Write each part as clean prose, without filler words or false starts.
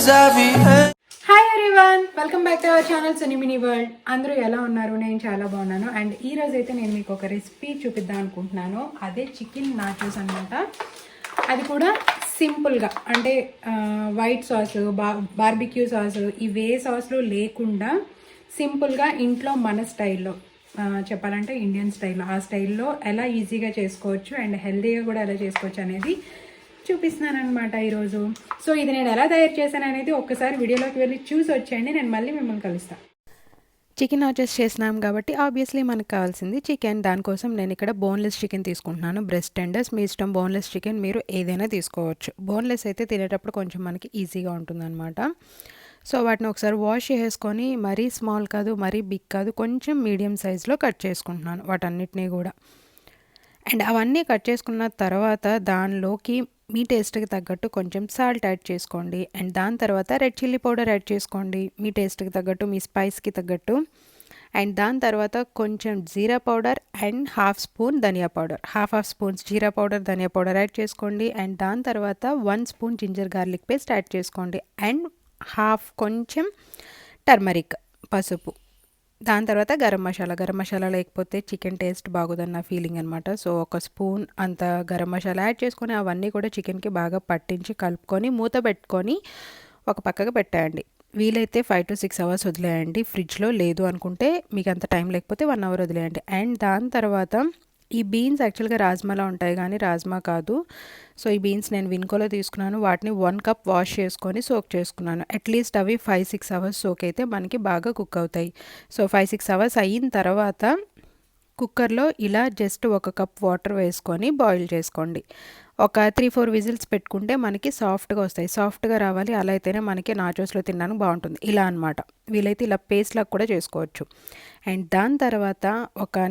Hi everyone, welcome back to our channel Suni mini world. అందరూ ఎలా ఉన్నారు? నేను చాలా బాగున్నాను. అండ్ ఈ రోజు అయితే నేను మీకు ఒక రెసిపీ చూపిద్దాం అనుకుంటున్నాను. అదే చికెన్ నాచోస్ అనమాట. అది కూడా సింపుల్గా, అంటే వైట్ సాస్, బార్బిక్యూ సాస్, ఇవే సాస్లు లేకుండా సింపుల్గా ఇంట్లో మన స్టైల్లో, చెప్పాలంటే ఇండియన్ స్టైల్లో, ఆ స్టైల్లో ఎలా ఈజీగా చేసుకోవచ్చు అండ్ హెల్తీగా కూడా ఎలా చేసుకోవచ్చు అనేది చూపిస్తున్నాను అనమాట ఈరోజు. సో ఇది నేను ఎలా తయారు చేశాను అనేది ఒక్కసారి వీడియోలోకి వెళ్ళి చూసి వచ్చేయండి. నేను మళ్ళీ మిమ్మల్ని కలుస్తాను. చికెన్ నాచోస్ చేసినాం కాబట్టి ఆబ్వియస్లీ మనకు కావాల్సింది చికెన్. దానికోసం నేను ఇక్కడ బోన్లెస్ చికెన్ తీసుకుంటున్నాను. బ్రెస్ట్ టెండర్స్, మీ ఇష్టం. బోన్లెస్ చికెన్ మీరు ఏదైనా తీసుకోవచ్చు. బోన్లెస్ అయితే తినేటప్పుడు కొంచెం మనకి ఈజీగా ఉంటుందన్నమాట. సో వాటిని ఒకసారి వాష్ చేసుకొని, మరీ స్మాల్ కాదు, మరీ బిగ్ కాదు, కొంచెం మీడియం సైజులో కట్ చేసుకుంటున్నాను వాటన్నిటినీ కూడా. అండ్ అవన్నీ కట్ చేసుకున్న తర్వాత దానిలోకి మీ టేస్ట్కి తగ్గట్టు కొంచెం సాల్ట్ యాడ్ చేసుకోండి. అండ్ దాని తర్వాత రెడ్ చిల్లీ పౌడర్ యాడ్ చేసుకోండి, మీ టేస్ట్కి తగ్గట్టు, మీ స్పైస్కి తగ్గట్టు. అండ్ దాని తర్వాత కొంచెం జీరా పౌడర్ అండ్ హాఫ్ స్పూన్ ధనియా పౌడర్, హాఫ్ స్పూన్స్ జీరా పౌడర్, ధనియా పౌడర్ యాడ్ చేసుకోండి. అండ్ దాని తర్వాత 1 spoon ginger garlic paste add చేసుకోండి. అండ్ హాఫ్ కొంచెం టర్మరిక్, పసుపు. దాని తర్వాత గరం మసాలా లేకపోతే చికెన్ టేస్ట్ బాగోదన్న ఫీలింగ్ అనమాట. సో 1 స్పూన్ అంత గరం మసాలా యాడ్ చేసుకొని అవన్నీ కూడా చికెన్కి బాగా పట్టించి కలుపుకొని మూత పెట్టుకొని ఒక పక్కగా పెట్టేయండి. వీలైతే 5 to 6 అవర్స్ వదిలేయండి ఫ్రిడ్జ్లో. లేదు అనుకుంటే మీకు అంత టైం లేకపోతే 1 అవర్ వదిలేయండి. అండ్ దాని తర్వాత ఈ బీన్స్ యాక్చువల్గా రాజ్మాలో ఉంటాయి కానీ రాజ్మా కాదు. సో ఈ బీన్స్ నేను విన్కోలో తీసుకున్నాను. వాటిని 1 కప్ వాష్ చేసుకొని సోక్ చేసుకున్నాను. అట్లీస్ట్ అవి 5-6 అవర్స్ సోక్ అయితే మనకి బాగా కుక్ అవుతాయి. సో 5-6 అవర్స్ అయిన తర్వాత కుక్కర్లో ఇలా జస్ట్ 1 కప్ వాటర్ వేసుకొని బాయిల్ చేసుకోండి. ఒక 3-4 విజిల్స్ పెట్టుకుంటే మనకి సాఫ్ట్గా వస్తాయి. సాఫ్ట్గా రావాలి, అలా అయితేనే మనకి నాచోస్లో తినడానికి బాగుంటుంది. ఇలా అనమాట. వీలైతే ఇలా పేస్ట్ లాగా కూడా చేసుకోవచ్చు. అండ్ దాని తర్వాత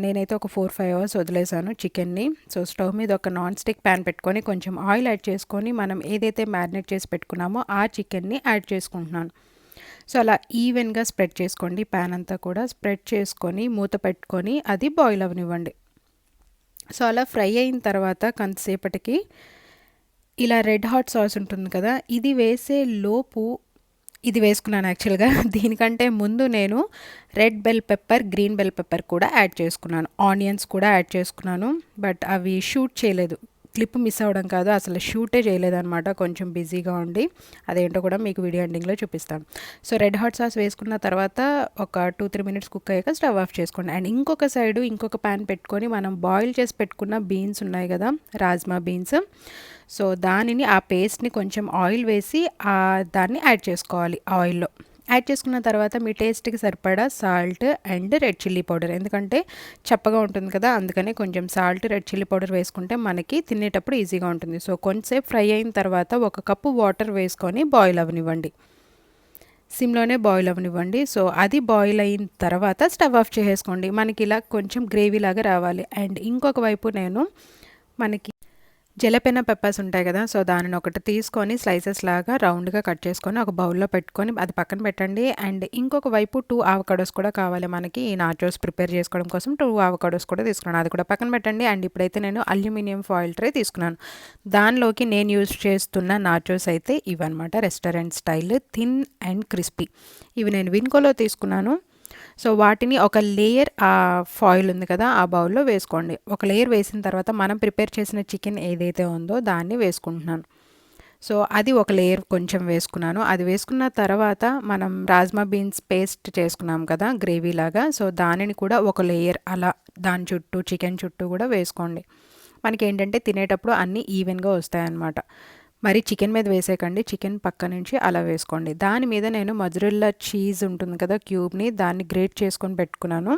నేనైతే ఒక 4-5 అవర్స్ వదిలేసాను చికెన్ని. సో స్టవ్ మీద ఒక నాన్ స్టిక్ ప్యాన్ పెట్టుకొని కొంచెం ఆయిల్ యాడ్ చేసుకొని మనం ఏదైతే మ్యారినేట్ చేసి పెట్టుకున్నామో ఆ చికెన్ని యాడ్ చేసుకుంటున్నాను. సో అలా ఈవెన్గా స్ప్రెడ్ చేసుకోండి. ప్యాన్ అంతా కూడా స్ప్రెడ్ చేసుకొని మూత పెట్టుకొని అది బాయిల్ అవ్వనివ్వండి. సో అలా ఫ్రై అయిన తర్వాత కొంతసేపటికి ఇలా రెడ్ హాట్ సాస్ ఉంటుంది కదా, ఇది వేసే లోపు ఇది వేసుకున్నాను యాక్చువల్గా. దీనికంటే ముందు నేను red bell pepper, green bell pepper కూడా యాడ్ చేసుకున్నాను. ఆనియన్స్ కూడా యాడ్ చేసుకున్నాను. బట్ అవి షూట్ చేయలేదు. క్లిప్ మిస్ అవ్వడం కాదు, అసలు షూటే చేయలేదన్నమాట. కొంచెం బిజీగా ఉండి. అదేంటో కూడా మీకు వీడియో ఎండింగ్లో చూపిస్తాను. సో రెడ్ హాట్ సాస్ వేసుకున్న తర్వాత ఒక 2-3 మినిట్స్ కుక్ అయ్యాక స్టవ్ ఆఫ్ చేసుకోండి. అండ్ ఇంకొక సైడు ఇంకొక ప్యాన్ పెట్టుకొని మనం బాయిల్ చేసి పెట్టుకున్న బీన్స్ ఉన్నాయి కదా, రాజ్మా బీన్స్. సో దానిని, ఆ పేస్ట్ని కొంచెం ఆయిల్ వేసి దాన్ని యాడ్ చేసుకోవాలి ఆయిల్లో. యాడ్ చేసుకున్న తర్వాత మీ టేస్ట్కి సరిపడా salt and red chilli powder, ఎందుకంటే చప్పగా ఉంటుంది కదా, అందుకని కొంచెం సాల్ట్, రెడ్ చిల్లీ పౌడర్ వేసుకుంటే మనకి తినేటప్పుడు ఈజీగా ఉంటుంది. సో కొంచెంసేపు ఫ్రై అయిన తర్వాత 1 కప్పు వాటర్ వేసుకొని బాయిల్ అవ్వనివ్వండి. సిమ్లోనే బాయిల్ అవ్వనివ్వండి. సో అది బాయిల్ అయిన తర్వాత స్టవ్ ఆఫ్ చేసేసుకోండి. మనకి ఇలా కొంచెం గ్రేవీ లాగా రావాలి. అండ్ ఇంకొక వైపు నేను మనకి జలపెన పెప్పర్స్ ఉంటాయి కదా, సో దానిని ఒకటి తీసుకొని స్లైసెస్ లాగా రౌండ్గా కట్ చేసుకొని ఒక బౌల్లో పెట్టుకొని అది పక్కన పెట్టండి. అండ్ ఇంకొక వైపు 2 ఆవకాడోస్ కూడా కావాలి మనకి ఈ నాచోస్ ప్రిపేర్ చేసుకోవడం కోసం. 2 ఆవకాడోస్ కూడా తీసుకున్నాను, అది కూడా పక్కన పెట్టండి. అండ్ ఇప్పుడైతే నేను అల్యూమినియం ఫాయిల్ ట్రే తీసుకున్నాను. దానిలోకి నేను యూజ్ చేస్తున్న నాచోస్ అయితే ఇవన్నమాట, restaurant style thin and crispy. ఇవి నేను విన్కోలో తీసుకున్నాను. సో వాటిని ఒక లేయర్, ఆ ఫాయిల్ ఉంది కదా ఆ బౌల్లో వేసుకోండి. ఒక లేయర్ వేసిన తర్వాత మనం ప్రిపేర్ చేసిన చికెన్ ఏదైతే ఉందో దాన్ని వేసుకుంటున్నాను. సో అది ఒక లేయర్ కొంచెం వేసుకున్నాను. అది వేసుకున్న తర్వాత మనం రాజ్మా బీన్స్ పేస్ట్ చేసుకున్నాం కదా గ్రేవీ లాగా, సో దానిని కూడా ఒక లేయర్ అలా దాని చుట్టూ, చికెన్ చుట్టూ కూడా వేసుకోండి. మనకి ఏంటంటే తినేటప్పుడు అన్నీ ఈవెన్గా వస్తాయన్నమాట. మరి చికెన్ మీద వేసేయకండి, చికెన్ పక్క నుంచి అలా వేసుకోండి. దాని మీద నేను మజరెల్లా చీజ్ ఉంటుంది కదా క్యూబ్ని, దాన్ని గ్రేట్ చేసుకొని పెట్టుకున్నాను.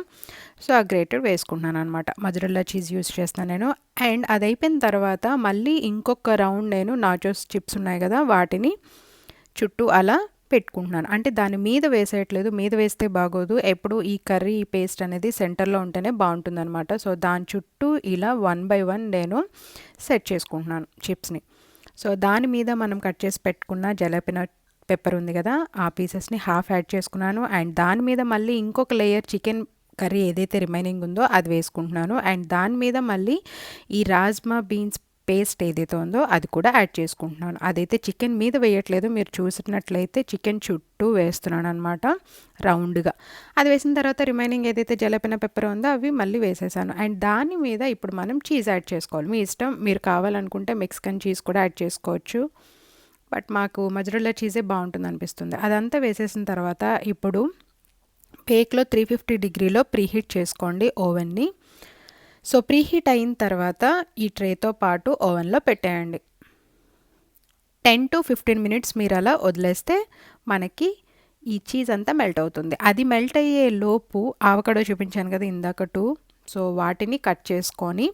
సో ఆ గ్రేటెడ్ వేసుకుంటున్నాను అనమాట. మజరెల్లా చీజ్ యూస్ చేస్తాను నేను. అండ్ అది అయిపోయిన తర్వాత మళ్ళీ ఇంకొక రౌండ్ నేను నాచోస్ చిప్స్ ఉన్నాయి కదా వాటిని చుట్టూ అలా పెట్టుకుంటున్నాను. అంటే దాని మీద వేసేయట్లేదు, మీద వేస్తే బాగోదు. ఎప్పుడు ఈ కర్రీ, ఈ పేస్ట్ అనేది సెంటర్లో ఉంటేనే బాగుంటుందన్నమాట. సో దాని చుట్టూ ఇలా 1 by 1 నేను సెట్ చేసుకుంటున్నాను చిప్స్ని. సో దాని మీద మనం కట్ చేసి పెట్టుకున్న జలపెన పెప్పర్ ఉంది కదా, ఆ పీసెస్ని హాఫ్ యాడ్ చేసుకున్నాను. అండ్ దాని మీద మళ్ళీ ఇంకొక లేయర్ చికెన్ కర్రీ ఏదైతే రిమైనింగ్ ఉందో అది వేసుకుంటున్నాను. అండ్ దాని మీద మళ్ళీ ఈ రాజ్మా బీన్స్ పేస్ట్ ఏదైతే ఉందో అది కూడా యాడ్ చేసుకుంటున్నాను. అదైతే చికెన్ మీద వేయట్లేదు, మీరు చూసినట్లయితే చికెన్ చుట్టూ వేస్తున్నాను అనమాట రౌండ్గా. అది వేసిన తర్వాత రిమైనింగ్ ఏదైతే జలపిన పెప్పర్ ఉందో అవి మళ్ళీ వేసేసాను. అండ్ దాని మీద ఇప్పుడు మనం చీజ్ యాడ్ చేసుకోవాలి. మీ ఇష్టం, మీరు కావాలనుకుంటే మెక్సికన్ చీజ్ కూడా యాడ్ చేసుకోవచ్చు, బట్ మాకు మజ్రెల్లా చీజే బాగుంటుంది అనిపిస్తుంది. అదంతా వేసేసిన తర్వాత ఇప్పుడు బేక్లో 350 డిగ్రీలో ప్రీహీట్ చేసుకోండి ఓవెన్ని. సో ప్రీహీట్ అయిన తర్వాత ఈ ట్రేతో పాటు ఓవెన్లో పెట్టేయండి. 10 to 15 మినిట్స్ మీరు అలా వదిలేస్తే మనకి ఈ చీజ్ అంతా మెల్ట్ అవుతుంది. అది మెల్ట్ అయ్యే లోపు ఆవకాడో చూపించాను కదా ఇందాక 2, సో వాటిని కట్ చేసుకొని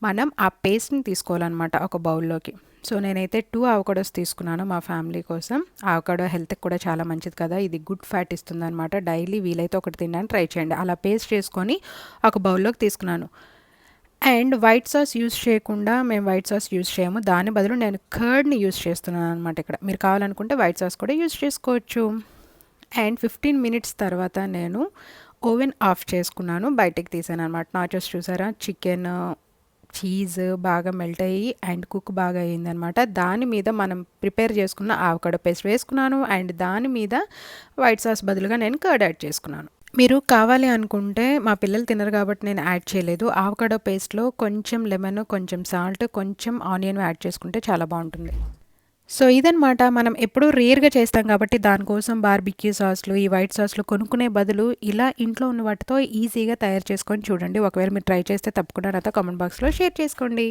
మనం ఆ పేస్ట్ని తీసుకోవాలన్నమాట ఒక బౌల్లోకి. సో నేనైతే 2 అవకాడోస్ తీసుకున్నాను మా ఫ్యామిలీ కోసం. అవకాడో హెల్త్కి కూడా చాలా మంచిది కదా, ఇది గుడ్ ఫ్యాట్ ఇస్తుంది అనమాట. డైలీ వీలైతే ఒకటి తినడానికి ట్రై చేయండి. అలా పేస్ట్ చేసుకొని ఒక బౌల్లోకి తీసుకున్నాను. అండ్ వైట్ సాస్ యూస్ చేయకుండా మేము వైట్ సాస్ యూస్ చేయము, దాని బదులు నేను కర్డ్ని యూస్ చేస్తున్నాను అనమాట ఇక్కడ. మీరు కావాలనుకుంటే వైట్ సాస్ కూడా యూస్ చేసుకోవచ్చు. అండ్ 15 మినిట్స్ తర్వాత నేను ఓవెన్ ఆఫ్ చేసుకున్నాను, బయటికి తీసాను అనమాట. నాచోస్ చూసారా, చికెన్ చీజ్ బాగా మెల్ట్ అయ్యి అండ్ కుక్ బాగా అయ్యిందనమాట. దాని మీద మనం ప్రిపేర్ చేసుకున్న ఆవకాడో పేస్ట్ వేసుకున్నాను. అండ్ దాని మీద వైట్ సాస్ బదులుగా నేను కర్డ్ యాడ్ చేసుకున్నాను. మీరు కావాలి అనుకుంటే, మా పిల్లలు తినరు కాబట్టి నేను యాడ్ చేయలేదు, ఆవకాడో పేస్ట్లో కొంచెం లెమన్, కొంచెం సాల్ట్, కొంచెం ఆనియన్ యాడ్ చేసుకుంటే చాలా బాగుంటుంది. సో ఇదనమాట, మనం ఎప్పుడూ రేర్గా చేస్తాం కాబట్టి దానికోసం బార్బిక్యూ సాస్లు, ఈ వైట్ సాస్లు కొనుక్కునే బదులు ఇలా ఇంట్లో ఉన్న వాటితో ఈజీగా తయారు చేసుకొని చూడండి. ఒకవేళ మీరు ట్రై చేస్తే తప్పకుండా నాతో కామెంట్ బాక్స్లో షేర్ చేసుకోండి.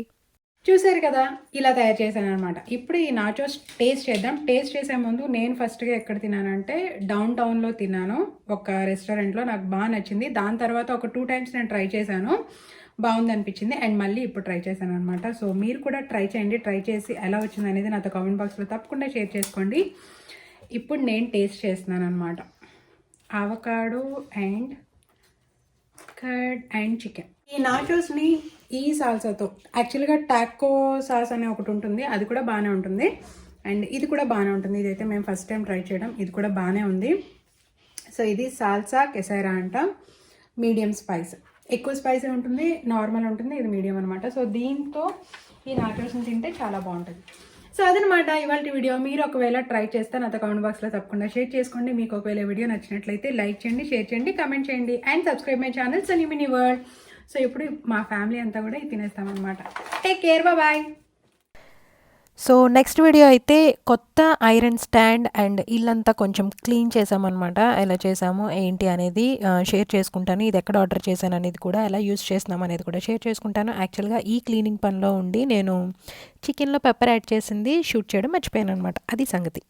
చూసారు కదా, ఇలా తయారు చేశాను అనమాట. ఇప్పుడు ఈ నాచోస్ టేస్ట్ చేద్దాం. టేస్ట్ చేసే ముందు నేను ఫస్ట్గా ఎక్కడ తిన్నానంటే డౌన్ టౌన్లో తిన్నాను, ఒక రెస్టారెంట్లో. నాకు బాగా నచ్చింది. దాని తర్వాత ఒక 2 times నేను ట్రై చేశాను, బాగుంది అనిపించింది. అండ్ మళ్ళీ ఇప్పుడు ట్రై చేశాను అనమాట. సో మీరు కూడా ట్రై చేయండి. ట్రై చేసి ఎలా వచ్చింది అనేది నాతో కామెంట్ బాక్స్లో తప్పకుండా షేర్ చేసుకోండి. ఇప్పుడు నేను టేస్ట్ చేస్తున్నాను అనమాట. Avocado and curd and chicken. ఈ నాచోస్ని ఈ సాల్సాతో, యాక్చువల్గా టాకో సాస్ అనే ఒకటి ఉంటుంది, అది కూడా బాగానే ఉంటుంది. అండ్ ఇది కూడా బాగానే ఉంటుంది. ఇదైతే మేము ఫస్ట్ టైం ట్రై చేయడం, ఇది కూడా బాగానే ఉంది. సో ఇది సాల్సా కెసైరా అంట, మీడియం స్పైస్. ఎక్కువ స్పైసీ ఉంటుంది, నార్మల్ ఉంటుంది, ఇది మీడియం అనమాట. సో దీంతో ఈ నాచోస్ని తింటే చాలా బాగుంటుంది. సో అదనమాట ఇవాళ వీడియో. మీరు ఒకవేళ ట్రై చేస్తే నాతో కామెంట్ బాక్స్లో తప్పకుండా షేర్ చేసుకోండి. మీకు ఒకవేళ వీడియో నచ్చినట్లయితే లైక్ చేయండి, షేర్ చేయండి, కామెంట్ చేయండి and subscribe my channel Sunny Mini World. So ఇప్పుడు మా ఫ్యామిలీ అంతా కూడా ఇది తినేస్తామన్నమాట. Take care, bye. So next video అయితే కొత్త ఐరన్ స్టాండ్ అండ్ ఇల్లంతా కొంచెం క్లీన్ చేసామన్నమాట. ఎలా చేసాము ఏంటి అనేది షేర్ చేసుకుంటాను. ఇది ఎక్కడ ఆర్డర్ చేశాను అనేది కూడా, ఎలా యూస్ చేస్తున్నాం అనేది కూడా షేర్ చేసుకుంటాను. యాక్చువల్గా ఈ క్లీనింగ్ పనిలో ఉండి నేను చికెన్లో పెప్పర్ యాడ్ చేసింది షూట్ చేయడం మర్చిపోయాను అనమాట. అది సంగతి.